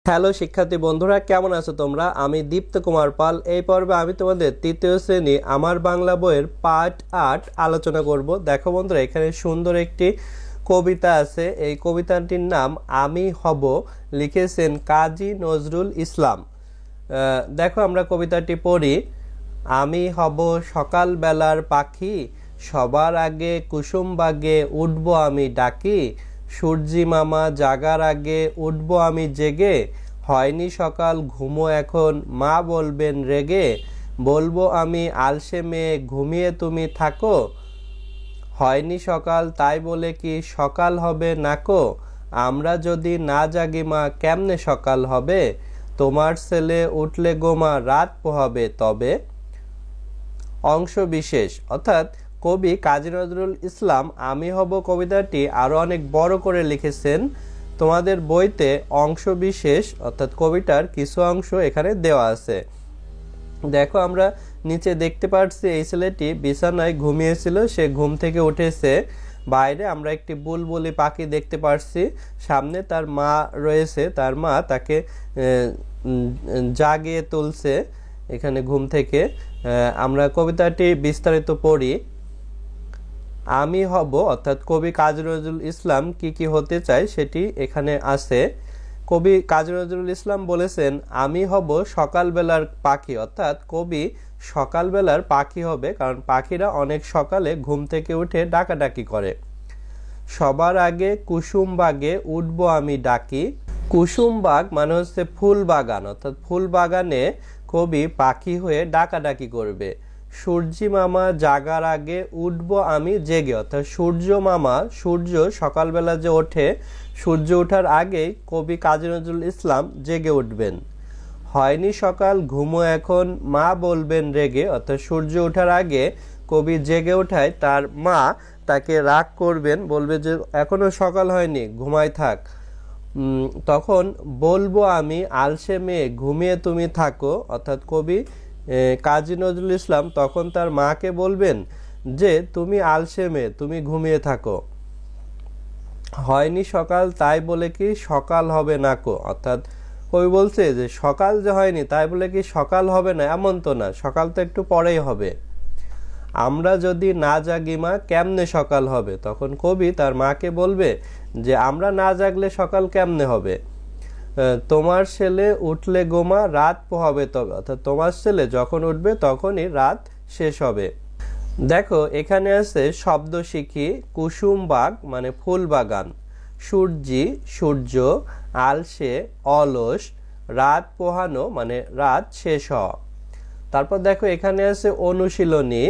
Hello শিক্ষার্থী বন্ধুরা, কেমন আছো তোমরা? আমি দীপ্ত কুমার পাল। এই পর্বে আমি তোমাদের তৃতীয় শ্রেণী আমার বাংলা বইয়ের পাঠ ৮ আলোচনা করব। দেখো বন্ধুরা, এখানে সুন্দর একটি কবিতা আছে। এই কবিতাটির নাম আমি হব, লিখেছেন কাজী নজরুল ইসলাম। দেখো আমরা কবিতাটি পড়ি। আমি হব সকালবেলার পাখি, সবার আগে কুসুম বাগে উঠবো আমি ডাকি। সূর্যি মামা জাগার আগে উঠবো আমি জেগে, হয়নি সকাল ঘুমো এখন মা বলবেন রেগে। বলবো আমি আলসে মেয়ে ঘুমিয়ে তুমি থাকো, হয়নি সকাল তাই বলে কি সকাল হবে নাকো। আমরা যদি না জাগি মা কেমনে সকাল হবে, তোমার ছেলে উঠলে গোমা রাত পোহাবে তবে। অংশ বিশেষ, অর্থাৎ কবি কাজী নজরুল ইসলাম আমি হব কবিতাটি আরো অনেক বড় করে লিখেছেন। তোমাদের বইতে অংশ বিশেষ অর্থাৎ কবিতার কিছু অংশ এখানে দেওয়া আছে। দেখো আমরা নিচে দেখতে পাচ্ছি এই ছেলেটি বিছানায় ঘুমিয়েছিল, সে ঘুম থেকে উঠেছে। বাইরে আমরা একটি বুলবুলি পাখি দেখতে পাচ্ছি, সামনে তার মা রয়েছে, তার মা তাকে জাগিয়ে তুলছে এখানে ঘুম থেকে। আমরা কবিতাটি বিস্তারিত পড়ি। আমি হব অর্থাৎ কবি কাজী নজরুল ইসলাম কি হতে চায় সেটি এখানে আছে। কবি কাজী নজরুল ইসলাম বলেছেন আমি হব সকালবেলার পাখি, অর্থাৎ কবি সকালবেলার পাখি হবে, কারণ পাখিরা অনেক সকালে ঘুম থেকে উঠে ডাকাডাকি করে। সবার আগে কুসুম বাগে উঠবো আমি ডাকি। কুসুম বাগ মানে হচ্ছে ফুল বাগান, অর্থাৎ ফুল বাগানে কবি পাখি হয়ে ডাকাডাকি করবে। সূর্যি মামা জাগার আগে উঠবো আমি জেগে, অর্থাৎ সূর্য মামা, সূর্য সকালবেলা যে ওঠে, সূর্য ওঠার আগেই কবি কাজী নজরুল ইসলাম জেগে উঠবেন। হয়নি সকাল ঘুমো এখন মা বলবেন রেগে, অর্থাৎ সূর্য ওঠার আগে কবি জেগে ওঠায় তার মা তাকে রাগ করবেন, বলবে যে এখনো সকাল হয়নি, ঘুমায় থাক। তখন বলবো আমি আলসে মেয়ে ঘুমিয়ে তুমি থাকো, অর্থাৎ কবি কাজী নজরুল ইসলাম তখন তার মাকে বলবেন যে তুমি আলসে মেয়ে, তুমি ঘুমিয়ে থাকো। হয়নি সকাল তাই বলে কি সকাল হবে নাকো, অর্থাৎ কবি বলছে যে সকাল যে হয়নি তাই বলে কি সকাল হবে না, এমন তো না, সকাল তো একটু পরেই হবে। আমরা যদি না জাগি মা কেমনে সকাল হবে, তখন কবি তার মাকে বলবে যে আমরা না জাগলে সকাল কেমনে হবে। তোমার ছেলে উঠলে গোমা রাত পোহাবে তবে, অর্থাৎ তোমার ছেলে যখন উঠবে তখনই রাত শেষ হবে। দেখো এখানে আছে শব্দ শিখি। কুসুম বাগ মানে ফুল বাগান, সূর্যি সূর্য, আলসে অলস, রাত পোহানো মানে রাত শেষ হওয়া। তারপর দেখো এখানে আছে অনুশীলনী।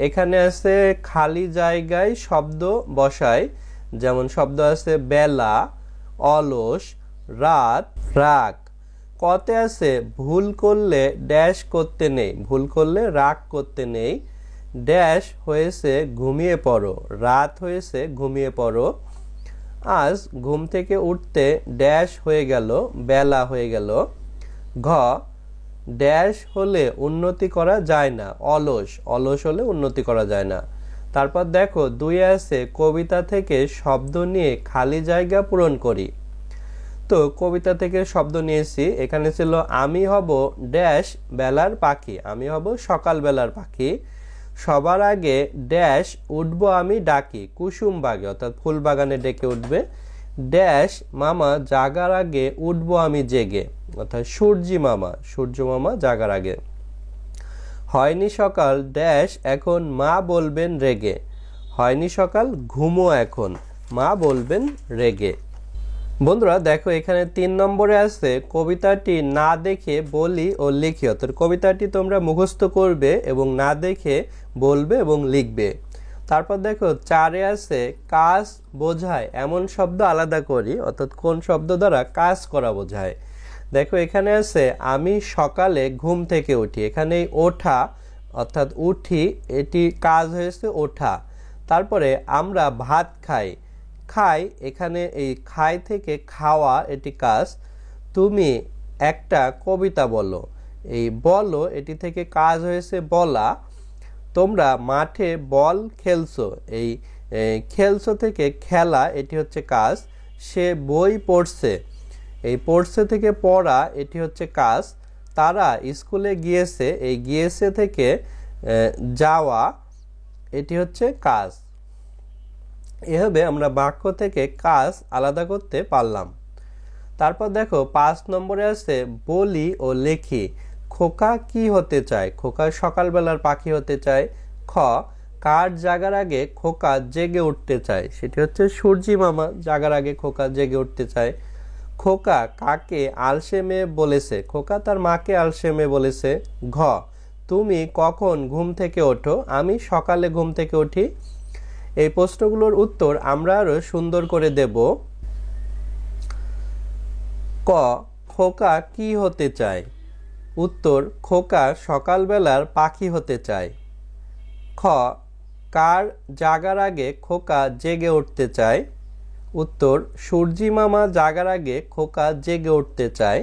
এখানে আছে খালি জায়গায় শব্দ বসায়, যেমন শব্দ আছে বেলা, অলস, রাত, রাগ। কতে আছে ভুল করলে ড্যাশ করতে নেই, ভুল করলে রাগ করতে নেই। ড্যাশ হয়েছে ঘুমিয়ে পড়ো, রাত হয়েছে ঘুমিয়ে পড়ো। আজ ঘুম থেকে উঠতে ড্যাশ হয়ে গেল, বেলা হয়ে গেল। ঘ ড্যাশ হলে উন্নতি করা যায় না, অলস, অলস হলে উন্নতি করা যায় না। তারপর দেখো দুই আছে কবিতা থেকে শব্দ নিয়ে খালি জায়গা পূরণ করি। তো কবিতা থেকে শব্দ নিয়েছি, এখানে ছিল আমি হব ড্যাশ বেলার পাখি, আমি হব সকাল বেলার পাখি। সবার আগে ড্যাশ উঠবো আমি ডাকি, কুসুম বাগে অর্থাৎ ফুল বাগানে ডেকে উঠবে। ড্যাশ মামা জাগার আগে উঠবো আমি জেগে, অর্থাৎ সূর্যি মামা, সূর্য মামা জাগার আগে। হয়নি সকাল ড্যাশ এখন মা বলবেন রেগে, হয়নি সকাল ঘুমো এখন মা বলবেন রেগে। বন্ধুরা দেখো এখানে 3 নম্বরে আছে কবিতাটি না দেখে বলি ও লিখি, অর্থাৎ কবিতাটি তোমরা মুখস্থ করবে এবং না দেখে বলবে এবং লিখবে। তারপর দেখো 4 আছে কাজ বোঝায় এমন শব্দ আলাদা করি, অর্থাৎ কোন শব্দ দ্বারা কাজ করা বোঝায়। দেখো এখানে আছে আমি সকালে ঘুম থেকে উঠি, এখানে ওঠা অর্থাৎ উঠি, এটি কাজ হয়েছে ওঠা। তারপরে আমরা ভাত খাই, খাই এখানে এই খাই থেকে খাওয়া, এটি কাজ। তুমি একটা কবিতা বলো, এই বলো এটি থেকে কাজ হয়েছে বলা। তোমরা মাঠে বল খেলছো, এই খেলছো থেকে খেলা, এটি হচ্ছে কাজ। সে বই পড়ছে, এই পড়ছে থেকে পড়া, এটি হচ্ছে কাজ। তারা স্কুলে গিয়েছে, এই গিয়েছে থেকে যাওয়া, এটি হচ্ছে কাজ। এভাবে আমরা বাক্য থেকে কাজ আলাদা করতে পারলাম। তারপর দেখো 5 নম্বরে আছে বলি ও লেখি। খোকা কি হতে চায়? খোকা সকালবেলার পাখি হতে চায়। খ, কার জাগার আগে খোকা জেগে উঠতে চায়? সেটি হচ্ছে সূর্যি মামা জাগার আগে খোকা জেগে উঠতে চায়। খোকা কাকে আলসে মেয়ে বলেছে? খোকা তার মাকে আলসে মেয়ে বলেছে। ঘ, তুমি কখন ঘুম থেকে ওঠো? আমি সকালে ঘুম থেকে উঠি। এই প্রশ্নগুলোর উত্তর আমরা আরো সুন্দর করে দেব। ক, খোকা কি হতে চায়? উত্তর, খোকা সকালবেলার পাখি হতে চায়। খ, কার জাগার আগে খোকা জেগে উঠতে চায়? উত্তর, সূর্যি মামা জাগার আগে খোকা জেগে উঠতে চায়।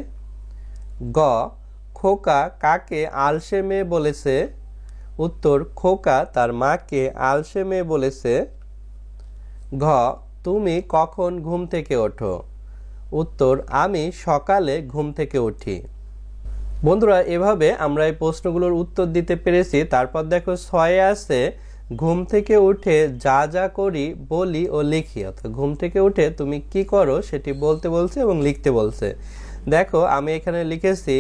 গ, খোকা কাকে আলসে মেয়ে বলেছে? উত্তর, খোকা তার মাকে আলসে মেয়ে বলেছে। ঘ, তুমি কখন ঘুম থেকে ওঠো? উত্তর, আমি সকালে ঘুম থেকে উঠি। বন্ধুরা, এভাবে আমরা এই প্রশ্নগুলোর উত্তর দিতে পেরেছি। তারপর দেখো 6 আছে ঘুম থেকে উঠে যা যা করি বলি ও লিখি। অর্থাৎ ঘুম থেকে উঠে তুমি কি করো সেটি বলতে বলছে এবং লিখতে বলছে। দেখো আমি এখানে লিখেছি,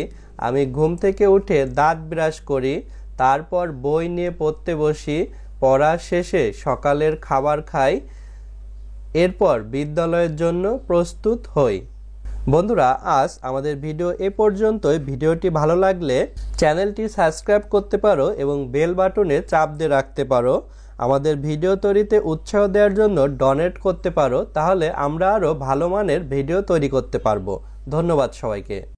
আমি ঘুম থেকে উঠে দাঁত ব্রাশ করি, তারপর বই নিয়ে পড়তে বসি, পড়া শেষে সকালের খাবার খাই, এরপর বিদ্যালয়ের জন্য প্রস্তুত হই। বন্ধুরা, আজ আমাদের ভিডিও এ পর্যন্তই। ভিডিওটি ভালো লাগলে চ্যানেলটি সাবস্ক্রাইব করতে পারো এবং বেল বাটনে চাপ দিয়ে রাখতে পারো। আমাদের ভিডিও তৈরিতে উৎসাহ দেওয়ার জন্য ডোনেট করতে পারো, তাহলে আমরা আরো ভালো মানের ভিডিও তৈরি করতে পারবো। ধন্যবাদ সবাইকে।